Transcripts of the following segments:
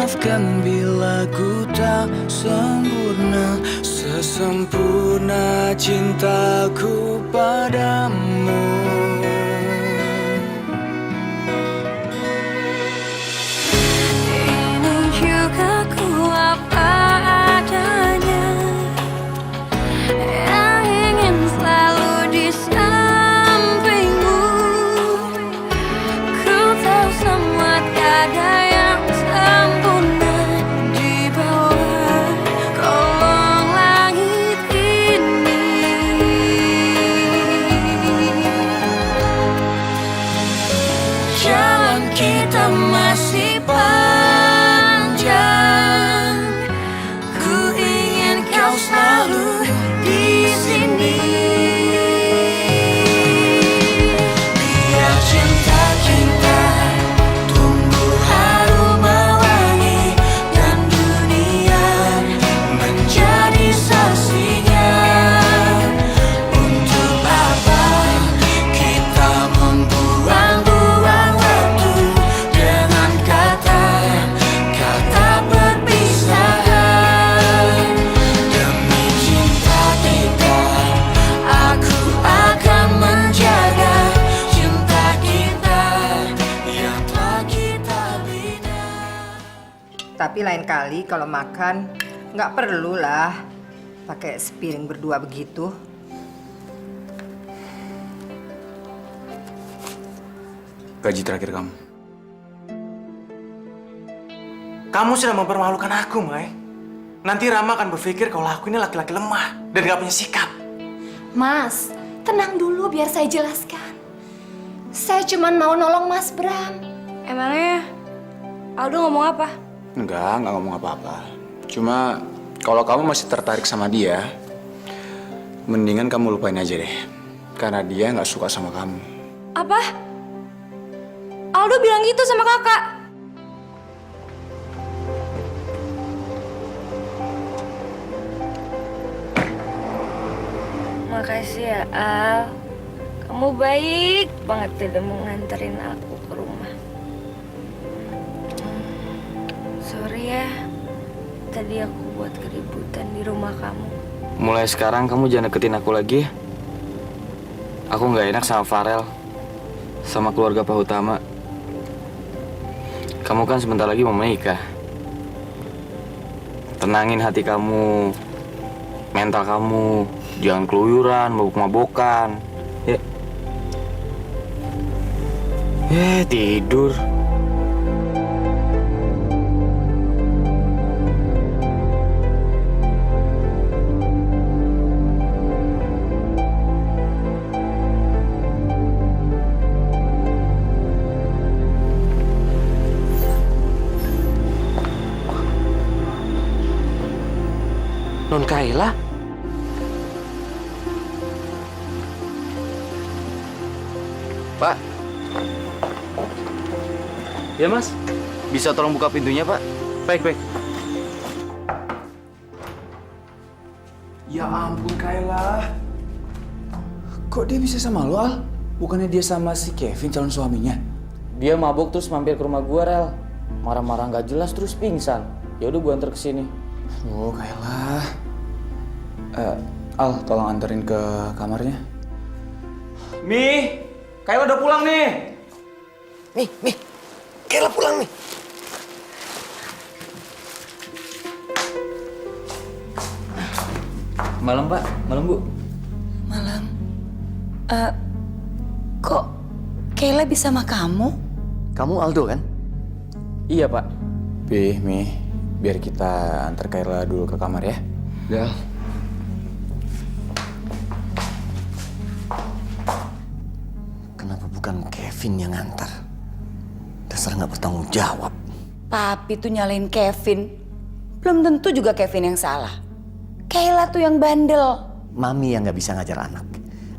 maafkan bila ku tak sempurna, sesempurna cintaku padamu. Ini juga ku apa adanya, yang ingin selalu di sampingmu. Ku tahu semua tiada yang sempurna di bawah kolong langit ini. Jalan kita masih panjang, ku ingin kau selalu di sini. Biar cinta kita tumbuh harum mewangi, dan dunia menjadi saksinya. Untuk apa kita membuang-buang waktu dengan kata-kata perpisahan? Demi cinta kita, aku akan menjaga cinta kita yang telah kita bina. Tapi lain kali kalau makan nggak perlulah pakai sepiring berdua begitu. Gaji terakhir kamu. Kamu sudah mempermalukan aku, Mai. Nanti Rama akan berpikir kalau aku ini laki-laki lemah dan gak punya sikap. Mas, tenang dulu biar saya jelaskan. Saya cuma mau nolong Mas Bram. Emangnya Aldo ngomong apa? Enggak ngomong apa-apa. Cuma kalau kamu masih tertarik sama dia, mendingan kamu lupain aja deh. Karena dia nggak suka sama kamu. Apa? Aldo bilang gitu sama kakak? Makasih ya Al, kamu baik banget udah mau nganterin aku ke rumah. Sorry ya, tadi aku buat keributan di rumah kamu. Mulai sekarang kamu jangan deketin aku lagi. Aku nggak enak sama Farel, sama keluarga Pak Utama. Kamu kan sebentar lagi mau menikah. Tenangin hati kamu, mental kamu, jangan keluyuran, mabuk-mabukan. Ya. Tidur. Non Kaila? Pak. Ya Mas, bisa tolong buka pintunya Pak? Baik. Ya ampun, Kayla. Kok dia bisa sama lo, Al? Bukannya dia sama si Kevin, calon suaminya? Dia mabuk terus mampir ke rumah gua, Rel. Marah-marah nggak jelas terus pingsan. Ya udah gua antar ke sini. Oh, Kayla. Al, tolong anterin ke kamarnya. Mi, Kayla udah pulang nih. Mi, Kaila pulang nih. Malam Pak, malam Bu. Malam. Kok Kaila bisa sama kamu? Kamu Aldo kan? Iya Pak. Mi, biar kita antar Kayla dulu ke kamar ya. Ya. Kenapa bukan Kevin yang ngantar? Dasar nggak bertanggung jawab. Papi tuh nyalain Kevin. Belum tentu juga Kevin yang salah. Kaila tuh yang bandel. Mami yang nggak bisa ngajar anak.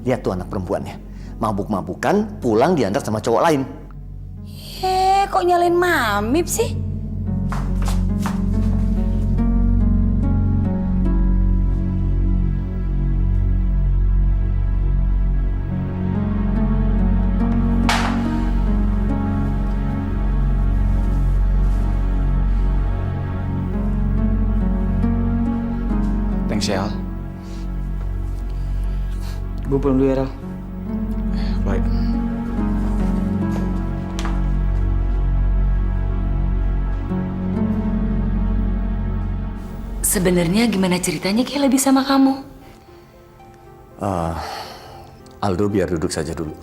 Lihat tuh anak perempuannya. Mabuk-mabukan, pulang diantar sama cowok lain. Kok nyalain Mami sih? Thanks ya, Al. Gue pulang dulu ya, Rel. Baik. Sebenarnya gimana ceritanya Kayla bisa sama kamu? Aldo biar duduk saja dulu.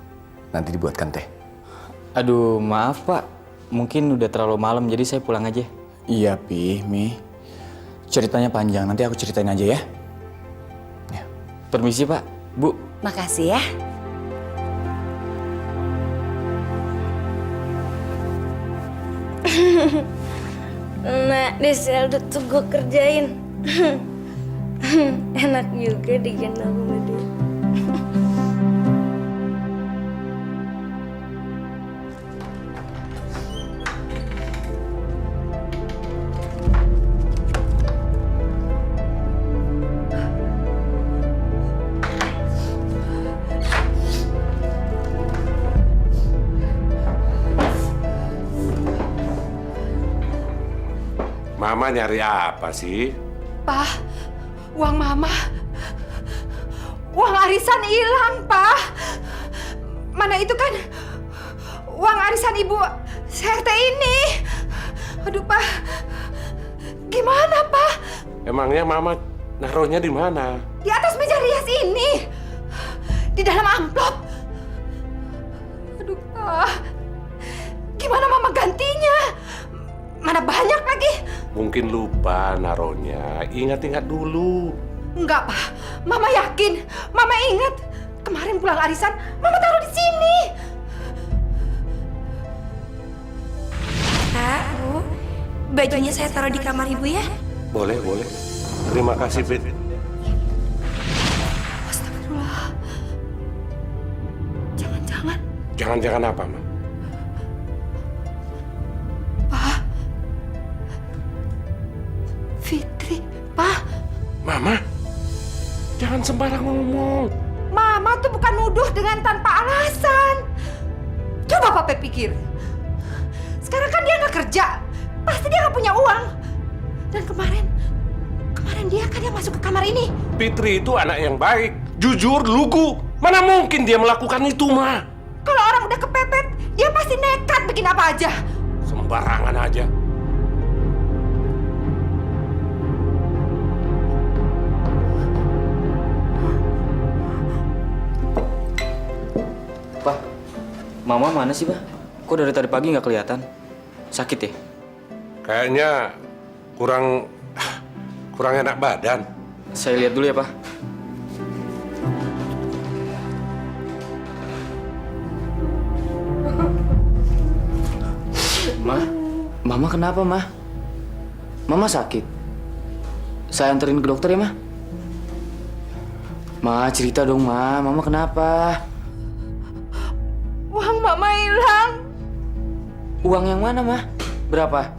Nanti dibuatkan teh. Aduh, maaf Pak. Mungkin udah terlalu malam, jadi saya pulang aja. Iya, Pi, Mi. Ceritanya panjang, nanti aku ceritain aja ya. Permisi Pak, Bu. Makasih ya. Nah, di sel tuh gue kerjain. Enak juga digendong sama dia. Mama nyari apa sih? Pak, uang Mama. Uang arisan hilang, Pak. Mana itu kan uang arisan Ibu CRT ini. Aduh, Pak. Gimana, Pak? Emangnya Mama naruhnya di mana? Di atas meja rias ini. Di dalam amplop. Aduh, Pak. Gimana Mama gantinya? Mana banyak lagi? Mungkin lupa naruhnya. Ingat-ingat dulu. Enggak, Pak. Mama yakin. Mama ingat. Kemarin pulang arisan, Mama taruh di sini. Kak, Bu, bajunya saya taruh di kamar Ibu ya. Boleh, boleh. Terima kasih, Fit. Astagfirullah. Jangan-jangan. Jangan-jangan apa, Ma? Pak. Fitri. Pak. Mama, jangan sembarang ngomong. Mama tuh bukan nuduh dengan tanpa alasan. Coba Papa pikir. Sekarang kan dia nggak kerja. Pasti dia nggak punya uang. Dan kemarin dia kan yang masuk ke kamar ini. Fitri itu anak yang baik, jujur, lugu. Mana mungkin dia melakukan itu, Ma? Kalau orang udah kepepet, dia pasti nekat bikin apa aja. Sembarangan aja. Pak, Mama mana sih, Pak? Kok dari tadi pagi nggak kelihatan? Sakit ya? Kayaknya kurang enak badan. Saya lihat dulu ya, Pak. Mama kenapa, Ma? Mama sakit. Saya anterin ke dokter ya, Ma? Ma, cerita dong, Ma. Mama kenapa? Uang Mama hilang. Uang yang mana, Ma? Berapa?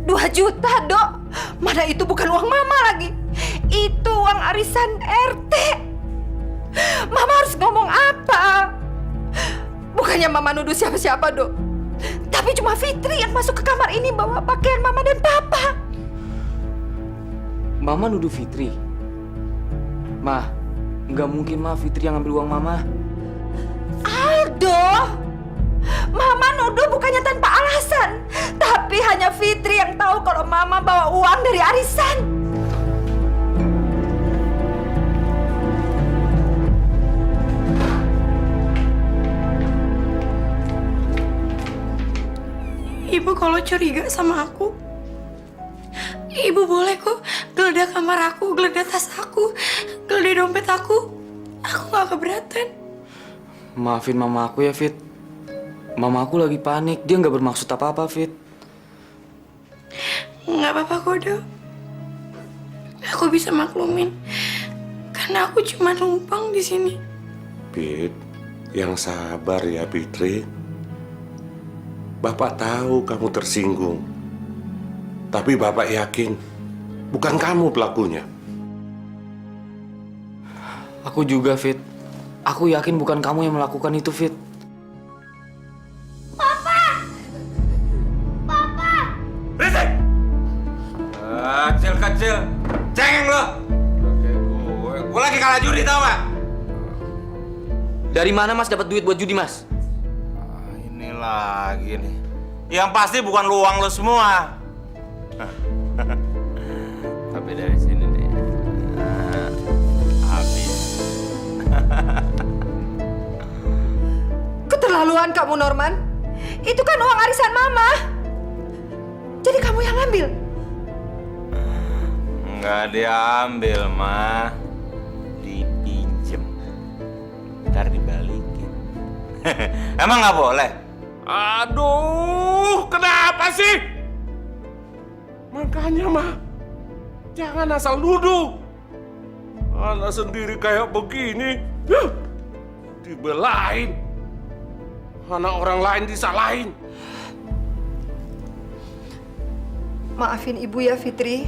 2 juta, Dok. Mana itu bukan uang Mama lagi. Itu uang arisan RT. Mama harus ngomong apa? Bukannya Mama nuduh siapa-siapa, Dok. Tapi cuma Fitri yang masuk ke kamar ini bawa pakaian Mama dan Papa. Mama nuduh Fitri? Ma, nggak mungkin, Ma. Fitri yang ambil uang Mama. Aldo! Mama nuduh bukannya tanpa alasan. Tapi hanya Fitri yang tahu kalau Mama bawa uang dari arisan. Ibu kalau curiga sama aku, Ibu boleh kok geledah kamar aku, geledah tas aku, geledah dompet aku. Aku gak keberatan. Maafin Mama aku ya, Fit. Mama aku lagi panik. Dia nggak bermaksud apa-apa, Fit. Nggak apa-apa kok, Dok. Aku bisa maklumin. Karena aku cuma numpang di sini. Fit, yang sabar ya, Fitri. Bapak tahu kamu tersinggung. Tapi Bapak yakin bukan kamu pelakunya. Aku juga, Fit. Aku yakin bukan kamu yang melakukan itu, Fit. Berisik! Kecil-kecil, cengeng lo! Gue lagi kalah judi tau gak? Dari mana Mas dapat duit buat judi, Mas? Ini lagi nih. Yang pasti bukan uang lo semua. Tapi dari sini nih. Habis. Keterlaluan kamu, Norman. Itu kan uang arisan Mama. Jadi kamu yang ambil. Nggak diambil, Ma. Dipinjem. Ntar dibalikin. Emang nggak boleh? Aduh, kenapa sih? Makanya, Ma, jangan asal nuduh. Anak sendiri kayak begini, dibelain. Anak orang lain disalahin. Maafin Ibu ya, Fitri.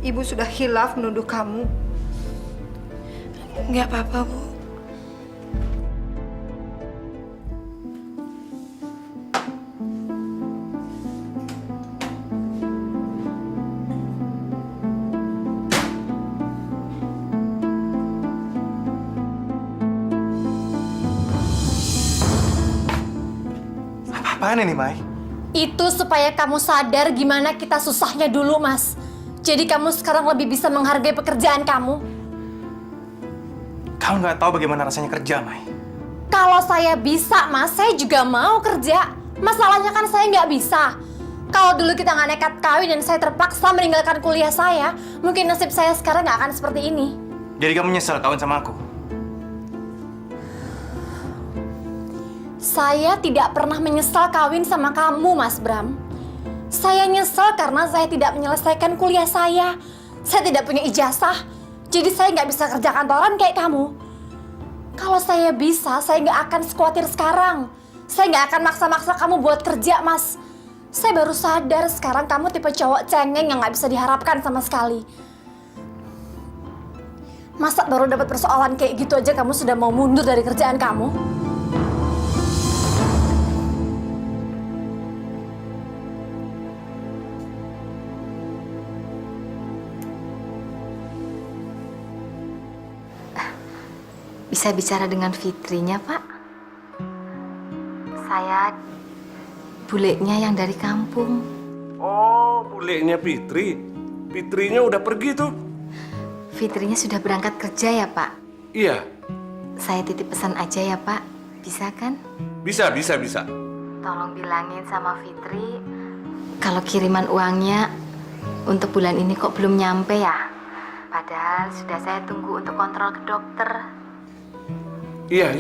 Ibu sudah khilaf menuduh kamu. Nggak apa-apa, Bu. Apaan ini, Mai? Itu supaya kamu sadar gimana kita susahnya dulu, Mas. Jadi kamu sekarang lebih bisa menghargai pekerjaan kamu. Kamu nggak tahu bagaimana rasanya kerja, Mai. Kalau saya bisa, Mas, saya juga mau kerja. Masalahnya kan saya nggak bisa. Kalau dulu kita nggak nekat kawin dan saya terpaksa meninggalkan kuliah saya, mungkin nasib saya sekarang nggak akan seperti ini. Jadi kamu nyesel kawin sama aku? Saya tidak pernah menyesal kawin sama kamu, Mas Bram. Saya nyesel karena saya tidak menyelesaikan kuliah saya. Saya tidak punya ijazah, jadi saya nggak bisa kerja kantoran kayak kamu. Kalau saya bisa, saya nggak akan sekuatir sekarang. Saya nggak akan maksa-maksa kamu buat kerja, Mas. Saya baru sadar sekarang kamu tipe cowok cengeng yang nggak bisa diharapkan sama sekali. Masa baru dapat persoalan kayak gitu aja kamu sudah mau mundur dari kerjaan kamu? Bisa bicara dengan Fitrinya, Pak? Saya buleknya yang dari kampung. Oh, bulenya Fitri. Fitrinya udah pergi tuh. Fitrinya sudah berangkat kerja ya, Pak? Iya. Saya titip pesan aja ya, Pak. Bisa kan? Bisa. Tolong bilangin sama Fitri kalau kiriman uangnya untuk bulan ini kok belum nyampe ya. Padahal sudah saya tunggu untuk kontrol ke dokter. Iya.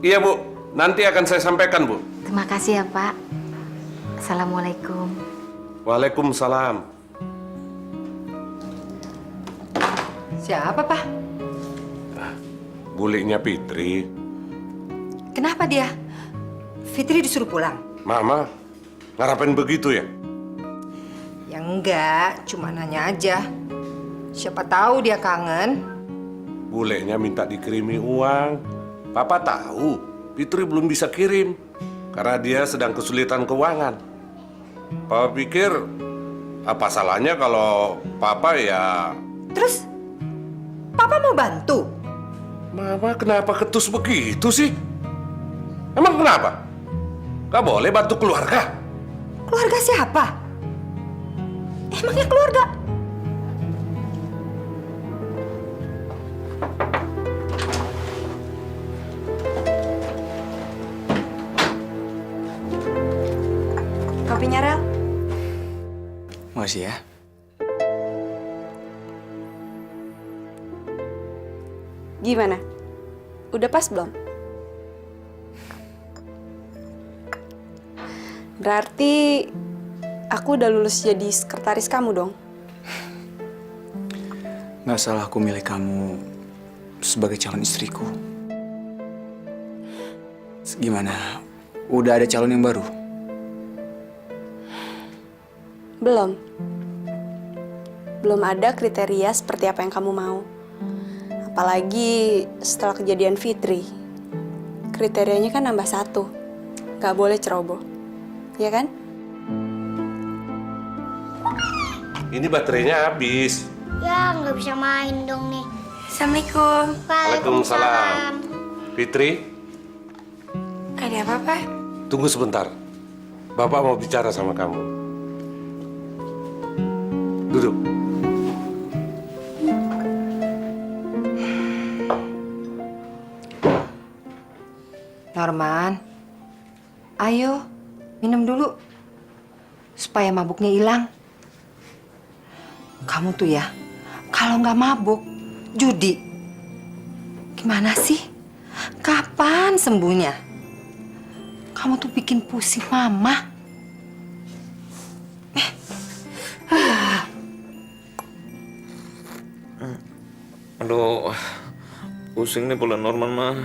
Iya, Bu. Nanti akan saya sampaikan, Bu. Terima kasih ya, Pak. Assalamualaikum. Waalaikumsalam. Siapa, Pak? Bulenya Fitri. Kenapa dia? Fitri disuruh pulang? Mama, ngarapain begitu ya? Ya enggak, cuma nanya aja. Siapa tahu dia kangen. Bulenya minta dikirimi uang. Papa tahu, Fitri belum bisa kirim. Karena dia sedang kesulitan keuangan. Papa pikir, apa salahnya kalau Papa ya... Terus, Papa mau bantu? Mama kenapa ketus begitu sih? Emang kenapa? Gak boleh bantu keluarga? Keluarga siapa? Emangnya keluarga? Kopinya, Rel. Makasih ya. Gimana? Udah pas belum? Berarti aku udah lulus jadi sekretaris kamu dong? Nggak salah aku milih kamu sebagai calon istriku. Gimana? Udah ada calon yang baru? Belum. Belum ada kriteria seperti apa yang kamu mau. Apalagi setelah kejadian Fitri. Kriterianya kan nambah 1. Gak boleh ceroboh. Ya kan? Ini baterainya habis. Ya, nggak bisa main dong nih. Assalamualaikum. Waalaikumsalam. Fitri, Ada apa, Pak? tunggu sebentar. Bapak mau bicara sama kamu. Duduk. Norman, ayo minum dulu supaya mabuknya hilang. Kamu tuh ya, kalau nggak mabuk, judi. Gimana sih? Kapan sembuhnya? Kamu tuh bikin pusing mama. Aduh, pusing nih bulan Norman mah.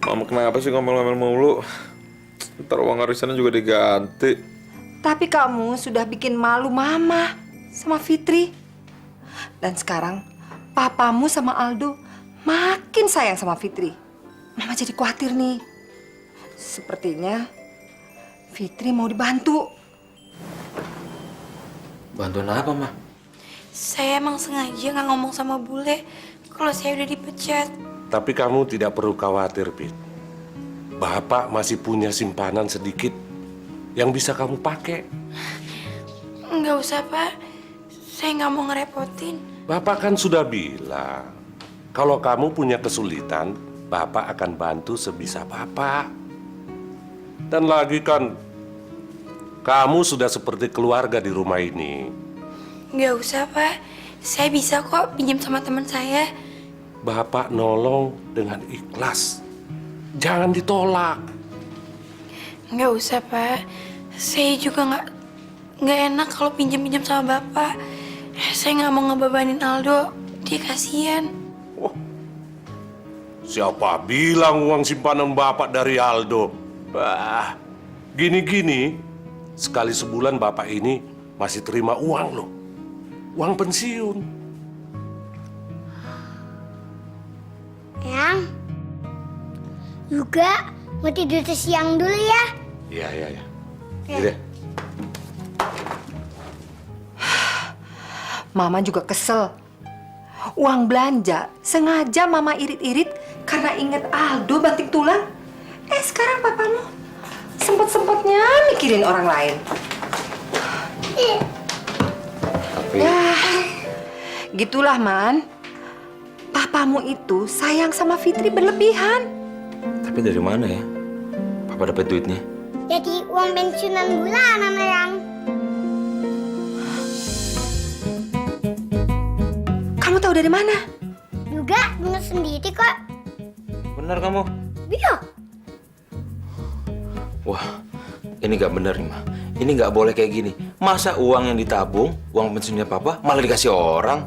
Mama kenapa sih ngomel-ngomel mulu? Ntar uang arisannya juga diganti. Tapi kamu sudah bikin malu mama sama Fitri. Dan sekarang papamu sama Aldo makin sayang sama Fitri. Mama jadi khawatir nih. Sepertinya Fitri mau dibantu. Bantuan apa, Ma? Saya emang sengaja nggak ngomong sama bule kalau saya udah dipecat. Tapi kamu tidak perlu khawatir, Pit. Bapak masih punya simpanan sedikit yang bisa kamu pakai. Nggak usah, Pak. Saya nggak mau ngerepotin. Bapak kan sudah bilang, kalau kamu punya kesulitan, Bapak akan bantu sebisa Bapak. Dan lagi kan, kamu sudah seperti keluarga di rumah ini. Nggak usah, Pak. Saya bisa kok pinjam sama teman saya. Bapak nolong dengan ikhlas. Jangan ditolak. Nggak usah, Pak. Saya juga nggak enak kalau pinjam-pinjam sama Bapak. Saya nggak mau ngebebanin Aldo. Dia kasihan. Siapa bilang uang simpanan Bapak dari Aldo? Bah, gini-gini, sekali sebulan Bapak ini masih terima uang loh. Uang pensiun. Yang juga mau tidur siang dulu ya. Iya. Iya. Mama juga kesel. Uang belanja sengaja Mama irit-irit karena inget Aldo banting tulang. Sekarang papamu sempet-sempetnya mikirin orang lain. Ya, gitulah, Man. Papamu itu sayang sama Fitri berlebihan. Tapi dari mana ya? Papa dapat duitnya? Jadi uang pensiunan bulanan yang. Kamu tahu dari mana? Juga dengar sendiri kok. Benar kamu? Iya. Wah, ini nggak benar nih, Ma. Ini nggak boleh kayak gini. Masa uang yang ditabung, uang pensiunnya Papa, malah dikasih orang?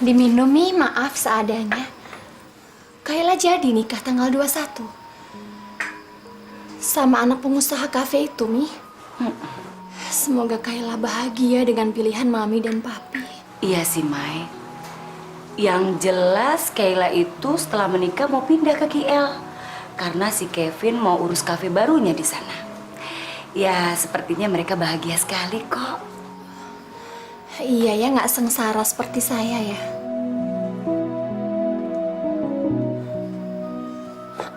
Diminum, Mi. Maaf seadanya. Kayla jadi nikah tanggal 21. Sama anak pengusaha kafe itu, Mi. Semoga Kayla bahagia dengan pilihan Mami dan Papi. Iya sih, Mai. Yang jelas Kayla itu setelah menikah mau pindah ke KL. Karena si Kevin mau urus kafe barunya di sana. Ya, sepertinya mereka bahagia sekali kok. Iya ya, nggak sengsara seperti saya ya.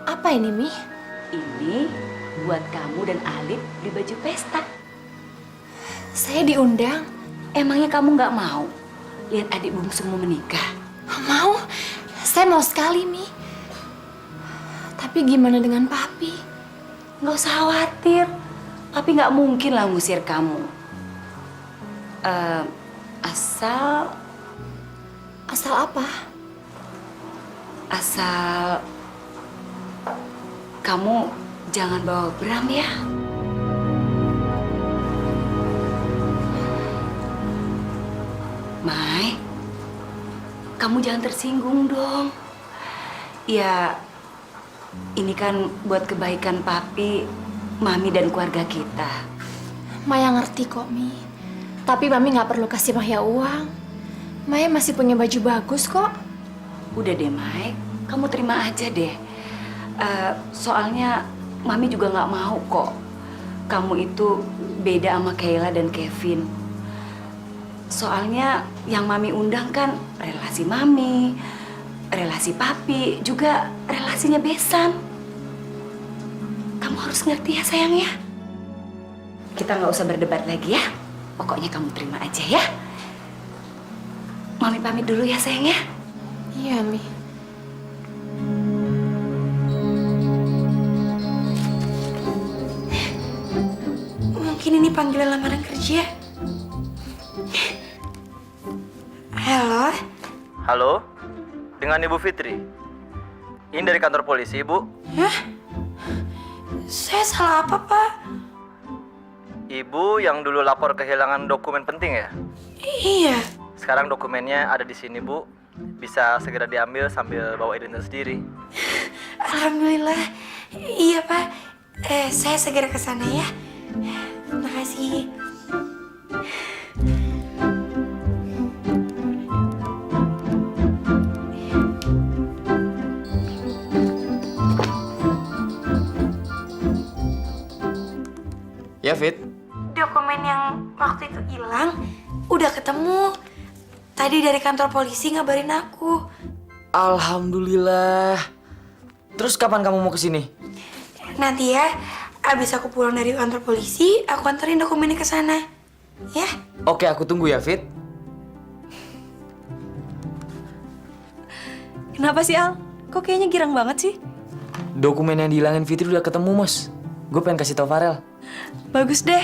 Apa ini, Mi? Ini buat kamu dan Alif beli baju pesta. Saya diundang. Emangnya kamu nggak mau lihat adik bungsumu menikah? Mau? Saya mau sekali, Mi. Tapi gimana dengan Papi? Nggak usah khawatir. Papi nggak mungkin lah ngusir kamu. Asal apa? Asal kamu jangan bawa Bram ya. Mai, kamu jangan tersinggung dong. Ya, ini kan buat kebaikan Papi, Mami dan keluarga kita. Maya ngerti kok, Mi. Tapi Mami nggak perlu kasih Maya uang. Maya masih punya baju bagus kok. Udah deh, Mai. Kamu terima aja deh. Soalnya Mami juga nggak mau kok kamu itu beda sama Kayla dan Kevin. Soalnya yang Mami undang kan relasi Mami, relasi Papi, juga relasinya Besan. Kamu harus ngerti ya sayang ya. Kita nggak usah berdebat lagi ya. Pokoknya kamu terima aja ya. Mami pamit dulu ya sayang ya. Iya, Mi. Mungkin ini panggilan lamaran kerja. Halo? Halo, dengan Ibu Fitri. Ini dari kantor polisi, Ibu. Hah? Saya salah apa, Pak? Ibu yang dulu lapor kehilangan dokumen penting ya? Iya. Sekarang dokumennya ada di sini, Bu. Bisa segera diambil sambil bawa identitas diri. Alhamdulillah. Iya, Pak. Saya segera ke sana ya. Terima kasih. Ya, Fit. Dokumen yang waktu itu hilang udah ketemu. Tadi dari kantor polisi ngabarin aku. Alhamdulillah. Terus kapan kamu mau kesini? Nanti ya, abis aku pulang dari kantor polisi, aku anterin dokumennya ke sana. Ya? Oke, aku tunggu ya, Fit. Kenapa sih, Al? Kok kayaknya girang banget sih? Dokumen yang dihilangin Fitri udah ketemu, Mas. Gue pengen kasih tau Farel. Bagus deh.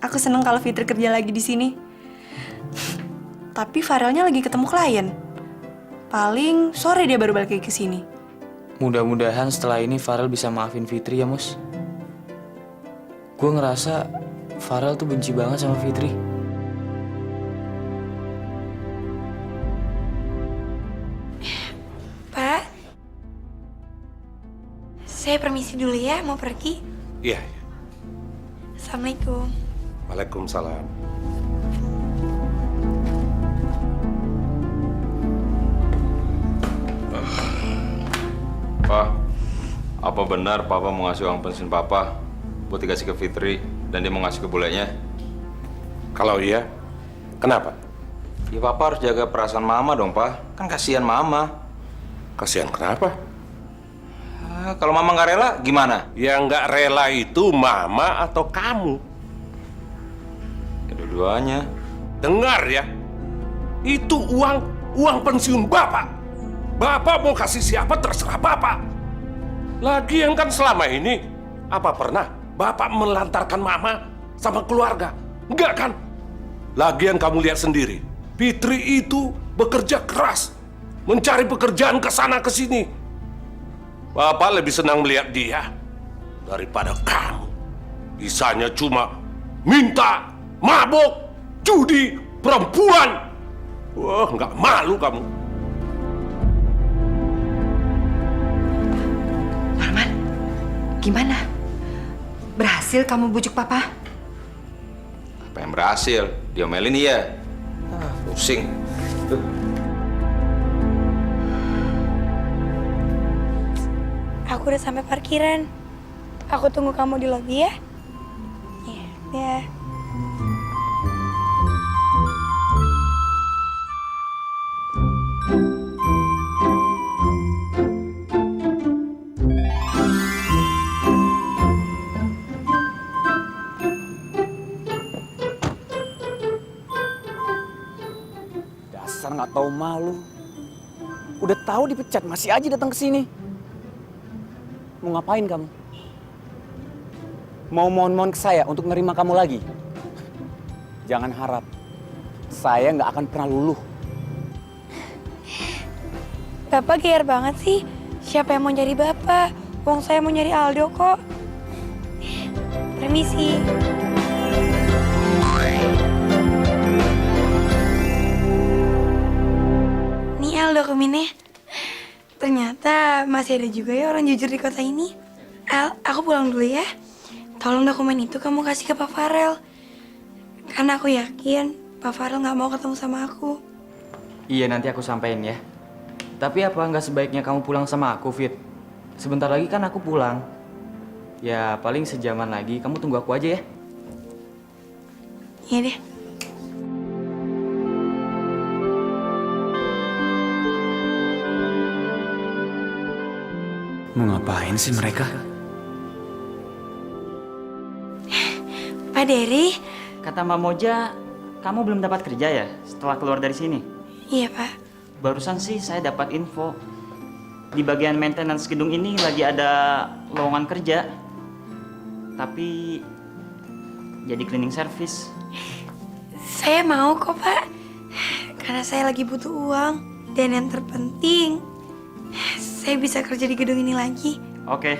Aku seneng kalau Fitri kerja lagi di sini. Tapi Farelnya lagi ketemu klien. Paling sore dia baru balik lagi ke sini. Mudah-mudahan setelah ini Farel bisa maafin Fitri ya, Mus. Gue ngerasa Farel tuh benci banget sama Fitri. Pak, saya permisi dulu ya, mau pergi. Iya. Assalamualaikum. Waalaikumsalam. Pak, apa benar Papa mau ngasih uang pensiun Papa buat dikasih ke Fitri dan dia mau ngasih ke bulenya? Kalau iya, kenapa? Ya Papa harus jaga perasaan Mama dong, Pak. Kan kasihan Mama. Kasihan kenapa? Kalau Mama nggak rela, gimana? Yang nggak rela itu Mama atau kamu? Kedua-duanya. Dengar ya, itu uang pensiun Bapak. Bapak mau kasih siapa terserah Bapak. Lagian kan selama ini, apa pernah Bapak melantarkan Mama sama keluarga? Enggak kan? Lagian kamu lihat sendiri, Fitri itu bekerja keras, mencari pekerjaan ke sana ke sini. Bapak lebih senang melihat dia daripada kamu. Bisanya cuma minta, mabok, judi, perempuan. Wah, nggak malu kamu. Arman, gimana? Berhasil kamu bujuk Papa? Apa yang berhasil? Diomelin iya. Pusing. Aku udah sampai parkiran. Aku tunggu kamu di lobi ya. Iya. Ya. Dasar nggak tahu malu. Udah tahu dipecat masih aja datang ke sini. Mau ngapain kamu? Mau mohon-mohon ke saya untuk nerima kamu lagi? Jangan harap. Saya nggak akan pernah luluh. Bapak gear banget sih. Siapa yang mau nyari Bapak? Wong saya mau nyari Aldo kok. Permisi. Nih Aldo dokumennya. Ternyata masih ada juga ya orang jujur di kota ini. Al, aku pulang dulu ya. Tolong dokumen itu kamu kasih ke Pak Farel. Karena aku yakin Pak Farel nggak mau ketemu sama aku. Iya, nanti aku sampein ya. Tapi apa nggak sebaiknya kamu pulang sama aku, Fit? Sebentar lagi kan aku pulang. Ya, paling sejaman lagi. Kamu tunggu aku aja ya. Iya deh. Mau ngapain sih mereka? Pak Dery? Kata Mbak Moja, kamu belum dapat kerja ya setelah keluar dari sini? Iya, Pak. Barusan sih saya dapat info. Di bagian maintenance gedung ini lagi ada lowongan kerja. Tapi jadi cleaning service. Saya mau kok, Pak. Karena saya lagi butuh uang. Dan yang terpenting, saya bisa kerja di gedung ini lagi. Oke,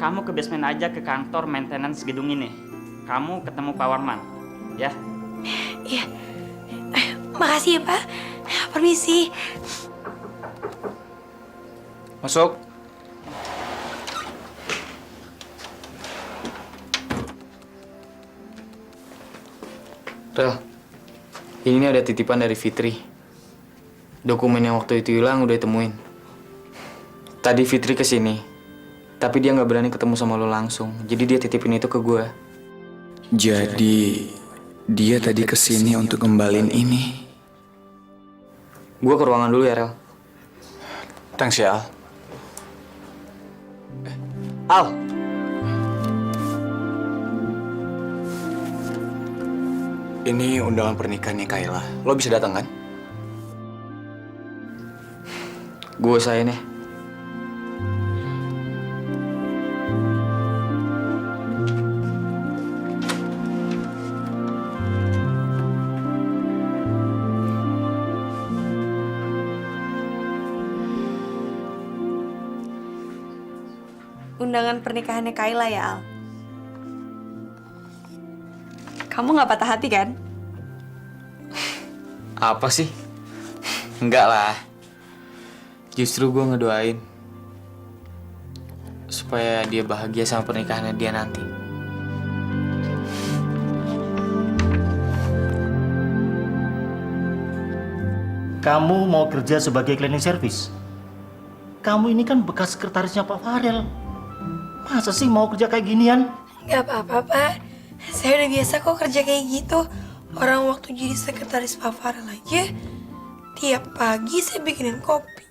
kamu ke basement aja ke kantor maintenance gedung ini. Kamu ketemu Pak Warman, ya? Iya. Makasih ya, Pak. Permisi. Masuk. Rel, ini ada titipan dari Fitri. Dokumen yang waktu itu hilang udah ditemuin. Tadi Fitri kesini, tapi dia nggak berani ketemu sama lo langsung. Jadi dia titipin itu ke gue. Jadi dia tadi kesini untuk kembaliin ini. Gue ke ruangan dulu ya, Rel. Thanks ya, Al. Al, Ini undangan pernikahannya Kayla. Lo bisa datang kan? Gue usahain ya. Undangan pernikahannya Kayla ya, Al. Kamu nggak patah hati kan? Apa sih? Enggak lah. Justru gue ngedoain supaya dia bahagia sama pernikahannya dia nanti. kamu mau kerja sebagai cleaning service? Kamu ini kan bekas sekretarisnya Pak Farel. Masa sih mau kerja kayak ginian? Gak apa-apa, Pak. Saya udah biasa kok kerja kayak gitu. Orang waktu jadi sekretaris Pak Farel aja, tiap pagi saya bikinin kopi.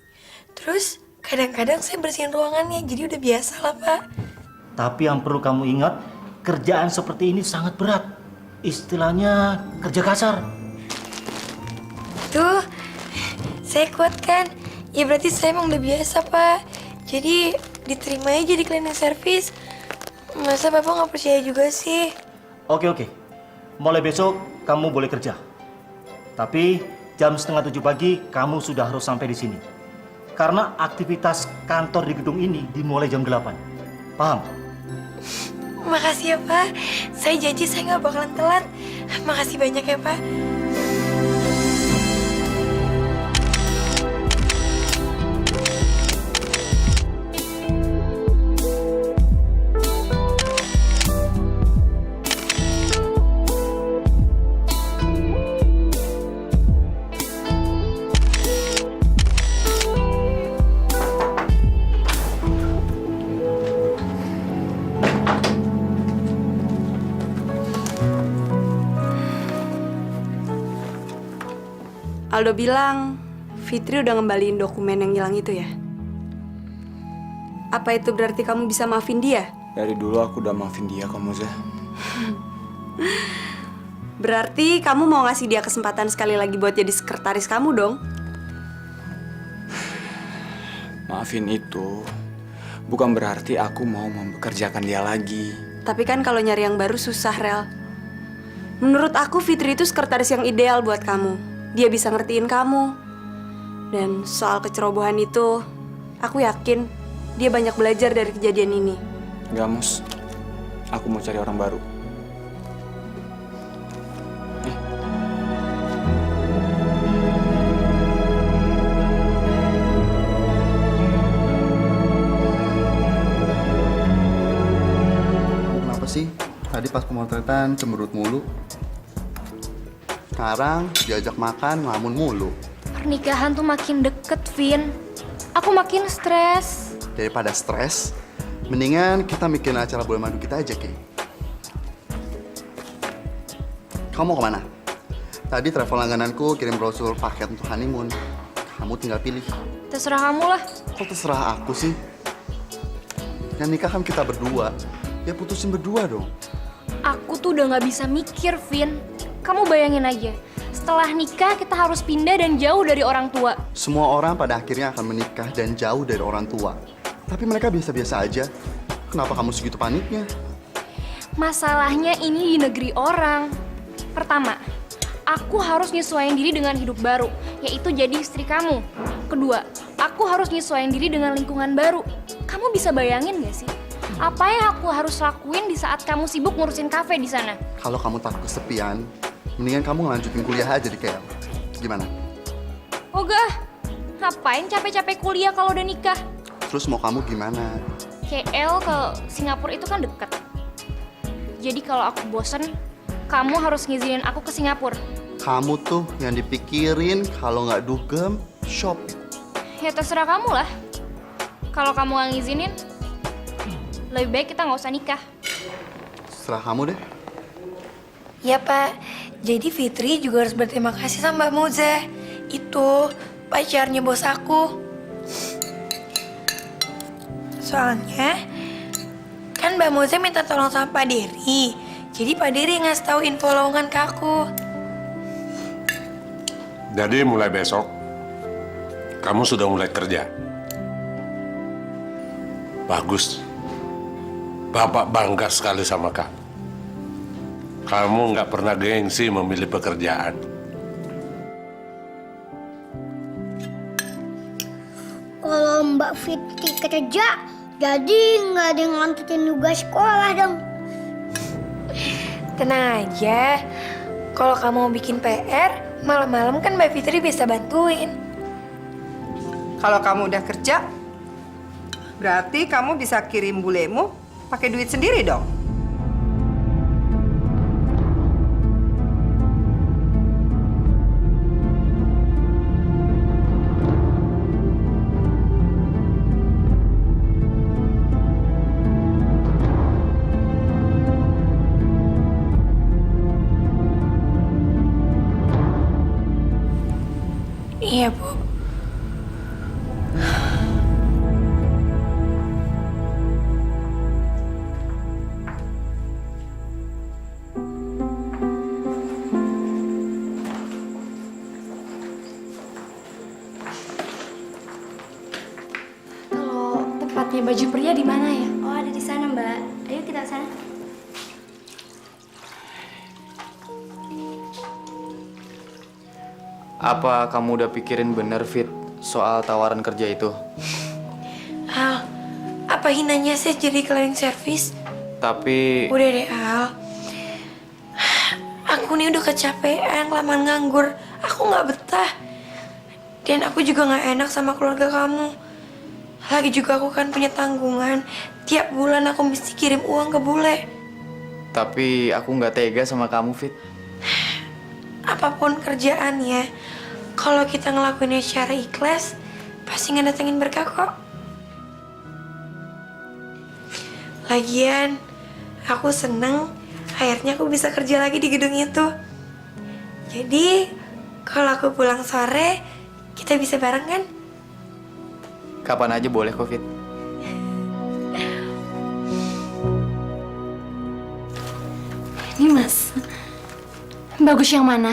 Terus kadang-kadang saya bersihin ruangannya, jadi udah biasa lah, Pak. Tapi yang perlu kamu ingat, kerjaan seperti ini sangat berat. Istilahnya kerja kasar. Tuh, saya kuat kan? Ya berarti saya emang udah biasa, Pak. Jadi diterima aja jadi cleaning service. Masa Bapak nggak percaya juga sih? Oke. Mulai besok kamu boleh kerja. Tapi jam 6:30 pagi kamu sudah harus sampai di sini. Karena aktivitas kantor di gedung ini dimulai jam 8. Paham? Makasih ya, Pak. Saya janji saya nggak bakalan telat. Makasih banyak ya, Pak. Aldo bilang Fitri udah ngembaliin dokumen yang hilang itu ya? Apa itu berarti kamu bisa maafin dia? Dari dulu aku udah maafin dia, kamu Zah. Berarti kamu mau ngasih dia kesempatan sekali lagi buat jadi sekretaris kamu dong? Maafin itu bukan berarti aku mau mempekerjakan dia lagi. Tapi kan kalau nyari yang baru susah, Rel. Menurut aku Fitri itu sekretaris yang ideal buat kamu. Dia bisa ngertiin kamu. Dan soal kecerobohan itu, aku yakin dia banyak belajar dari kejadian ini. Gak, Mus. Aku mau cari orang baru. Kenapa sih? Tadi pas pemotretan cemberut mulu. Sekarang diajak makan ngelamun mulu. Pernikahan tuh makin deket, Vin. Aku makin stres. Daripada stres, mendingan kita mikirin acara bulan madu kita aja, Kay. Kamu mau kemana? Tadi travel langgananku kirim brosur paket untuk honeymoon. Kamu tinggal pilih. Terserah kamu lah. Kok terserah aku sih? Yang nikah kan kita berdua. Ya putusin berdua dong. Aku tuh udah nggak bisa mikir, Vin. Kamu bayangin aja, setelah nikah kita harus pindah dan jauh dari orang tua. Semua orang pada akhirnya akan menikah dan jauh dari orang tua. Tapi mereka biasa-biasa aja. Kenapa kamu segitu paniknya? Masalahnya ini di negeri orang. Pertama, aku harus nyesuaiin diri dengan hidup baru, yaitu jadi istri kamu. Kedua, aku harus nyesuaiin diri dengan lingkungan baru. Kamu bisa bayangin gak sih? Apa yang aku harus lakuin di saat kamu sibuk ngurusin kafe di sana? Kalau kamu takut kesepian, mendingan kamu ngelanjutin kuliah aja di KL. Gimana? Ogah, ngapain capek-capek kuliah kalau udah nikah? Terus mau kamu gimana? KL ke Singapura itu kan deket. Jadi kalau aku bosen, kamu harus ngizinin aku ke Singapura. Kamu tuh yang dipikirin kalau nggak dugem, shop. Ya terserah kamu lah. Kalau kamu nggak ngizinin, lebih baik kita nggak usah nikah. Serah kamu deh. Ya Pak, jadi Fitri juga harus berterima kasih sama Mbak Moza. Itu pacarnya bos aku. Soalnya kan Mbak Moza minta tolong sama Pak Dery. Jadi Pak Dery ngasih tahu info lowongan ke aku. Jadi mulai besok, kamu sudah mulai kerja. Bagus. Bapak bangga sekali sama kamu. Kamu nggak pernah gengsi memilih pekerjaan. Kalau Mbak Fitri kerja, jadi nggak ada yang ngantutin tugas sekolah dong. Tenang aja, kalau kamu mau bikin PR, malam-malam kan Mbak Fitri bisa bantuin. Kalau kamu udah kerja, berarti kamu bisa kirim bulemu pakai duit sendiri dong. Iya, Bu. Kalau tempatnya baju pria di mana ya? Oh, ada di sana, Mbak. Ayo kita ke sana. Apa kamu udah pikirin bener, Fit, soal tawaran kerja itu? Al, apa hinanya sih jadi cleaning service? Tapi... Udah deh, Al. Aku nih udah kecapean, kelamaan nganggur. Aku nggak betah. Dan aku juga nggak enak sama keluarga kamu. Lagi juga aku kan punya tanggungan. Tiap bulan aku mesti kirim uang ke bule. Tapi aku nggak tega sama kamu, Fit. Apapun kerjaannya, kalau kita ngelakuinnya secara ikhlas, pasti ngedatengin berkah kok. Lagian, aku seneng akhirnya aku bisa kerja lagi di gedung itu. Jadi, kalau aku pulang sore, kita bisa bareng kan? Kapan aja boleh kok, Fit. Ini Mas, bagus yang mana?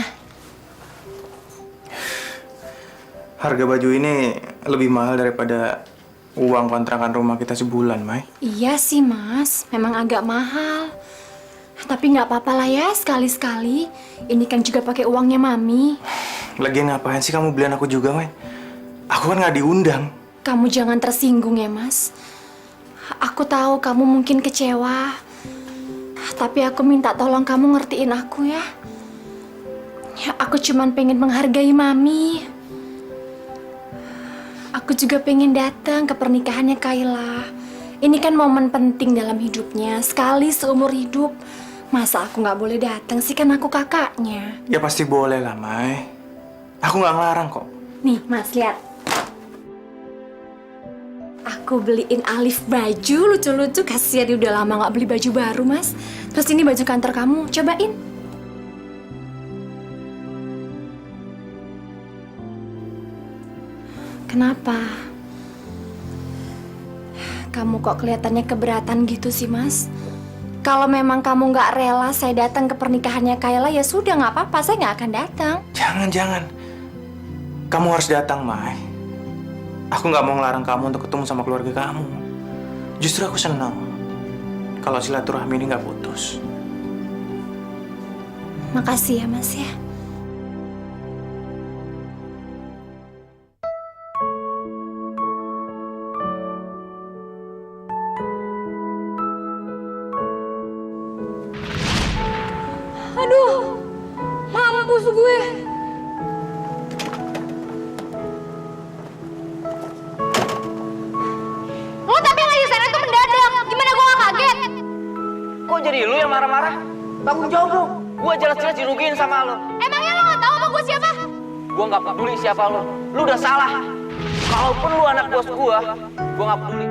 Harga baju ini lebih mahal daripada uang kontrakan rumah kita sebulan, Mai. Iya sih Mas, memang agak mahal. Tapi nggak apa-apa lah ya, sekali-sekali. Ini kan juga pakai uangnya Mami. Lagian ngapain sih kamu beliin aku juga, Mai? Aku kan nggak diundang. Kamu jangan tersinggung ya Mas. Aku tahu kamu mungkin kecewa. Tapi aku minta tolong kamu ngertiin aku ya. Ya, aku cuman pengen menghargai Mami. Aku juga pengen datang ke pernikahannya Kayla. Ini kan momen penting dalam hidupnya, sekali seumur hidup. Masa aku nggak boleh datang sih, kan aku kakaknya. Ya pasti boleh lah, Mai. Aku nggak ngelarang kok. Nih Mas, lihat. Aku beliin Alif baju lucu-lucu, kasihan dia udah lama nggak beli baju baru, Mas. Terus ini baju kantor kamu, cobain. Kenapa? Kamu kok kelihatannya keberatan gitu sih, Mas? Kalau memang kamu nggak rela saya datang ke pernikahannya Kayla, ya sudah nggak apa-apa, saya nggak akan datang. Jangan. Kamu harus datang, Mai. Aku nggak mau ngelarang kamu untuk ketemu sama keluarga kamu. Justru aku senang kalau silaturahmi ini nggak putus. Makasih ya, Mas ya. Aduh, mampus gue. Lo tapi nggak di sana tuh mendadak. Gimana gue nggak kaget? Kok jadi lu yang marah-marah? Tanggung jawab lu. Gua jelas-jelas dirugiin sama lu. Emangnya lo nggak tahu apa gue siapa? Gua nggak peduli siapa lu. Lu udah salah. Kalaupun lu anak bos gua nggak peduli.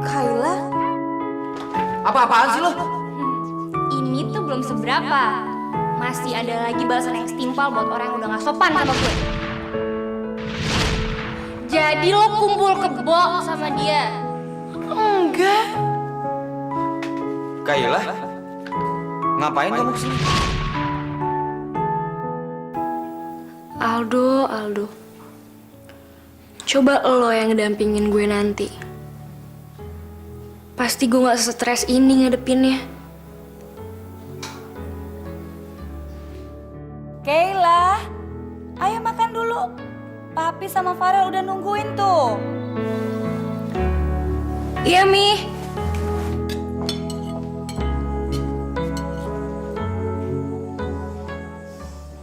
Kayla? Apa-apaan sih lu? Ini tuh belum seberapa. Masih ada lagi balasan yang setimpal buat orang yang udah gak sopan sama gue. Jadi lo kumpul kebo sama dia? Enggak. Kayla? Ngapain kamu kesini? Aldo. Coba lo yang ngedampingin gue nanti. Pasti gue gak stres ini ngadepinnya. Kayla, ayo makan dulu. Papi sama Farel udah nungguin tuh. Iya, Mi.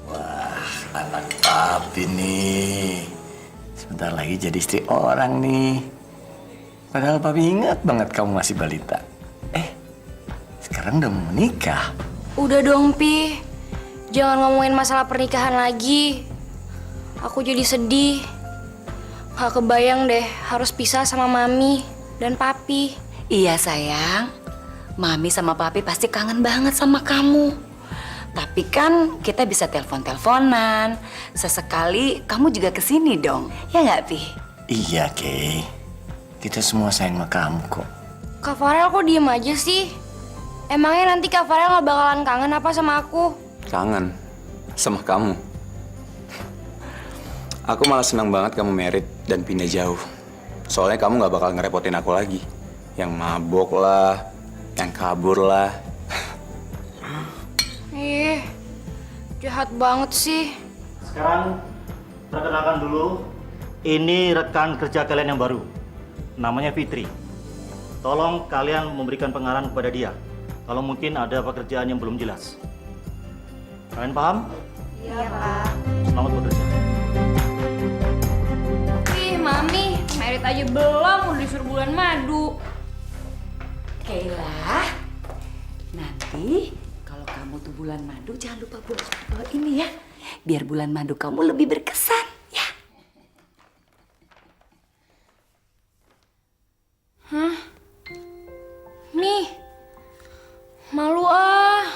Wah, anak papi nih. Sebentar lagi jadi istri orang nih. Padahal papi ingat banget kamu masih balita. Sekarang udah mau menikah. Udah dong, Pi. Jangan ngomongin masalah pernikahan lagi. Aku jadi sedih. Gak kebayang deh harus pisah sama Mami dan Papi. Iya sayang, Mami sama Papi pasti kangen banget sama kamu. Tapi kan kita bisa telepon-teleponan. Sesekali kamu juga kesini dong, ya nggak Pi? Iya, Kay. Kita semua sayang sama kamu kok. Kak Farel kok diem aja sih? Emangnya nanti Kak Farel gak bakalan kangen apa sama aku? Kangen sama kamu. Aku malah senang banget kamu merit dan pindah jauh. Soalnya kamu gak bakal ngerepotin aku lagi. Yang mabok lah, yang kabur lah. Ih, jahat banget sih. Sekarang perkenalkan dulu, ini rekan kerja kalian yang baru. Namanya Fitri. Tolong kalian memberikan pengarahan kepada dia. Kalau mungkin ada pekerjaan yang belum jelas. Kalian paham? Iya, Pak. Selamat bekerja. Ih, Mami, merit aja belum, udah disuruh bulan madu. Kayla, nanti kalau kamu tuh bulan madu jangan lupa bawa ini ya. Biar bulan madu kamu lebih berkesan, ya. Hah? Nih, malu ah.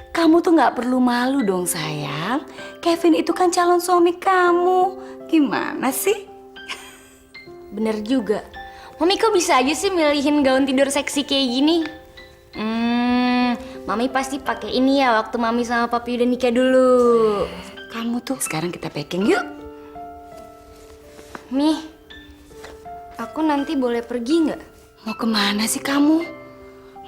Kamu tuh nggak perlu malu dong sayang. Kevin itu kan calon suami kamu. Gimana sih? Bener juga. Mami kok bisa aja sih milihin gaun tidur seksi kayak gini? Mami pasti pakai ini ya waktu Mami sama Papi udah nikah dulu. Kamu tuh sekarang kita packing yuk. Mi, aku nanti boleh pergi nggak? Mau kemana sih kamu?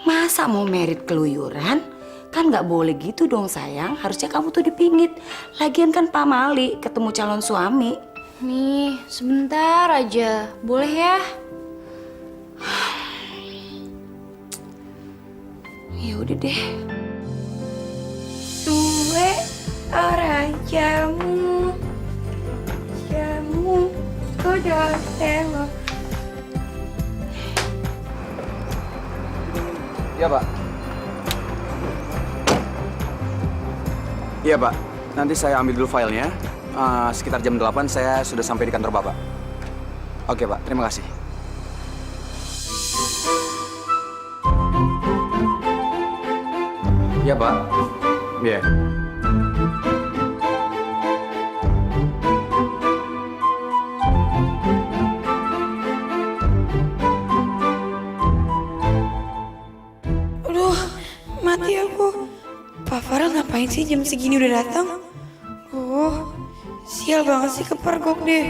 Masa mau merit keluyuran? Kan nggak boleh gitu dong sayang. Harusnya kamu tuh dipingit. Lagian kan Pak Mali ketemu calon suami. Mi, sebentar aja. Boleh ya? Ya udah deh. Tue orang jamu udah telo. Iya, Pak. Iya, Pak. Nanti saya ambil dulu filenya. Sekitar jam 8 saya sudah sampai di kantor Bapak. Oke, Pak. Terima kasih. Iya, Pak. Iya. ngapain sih jam segini udah datang? Oh, sial banget sih kepergok deh.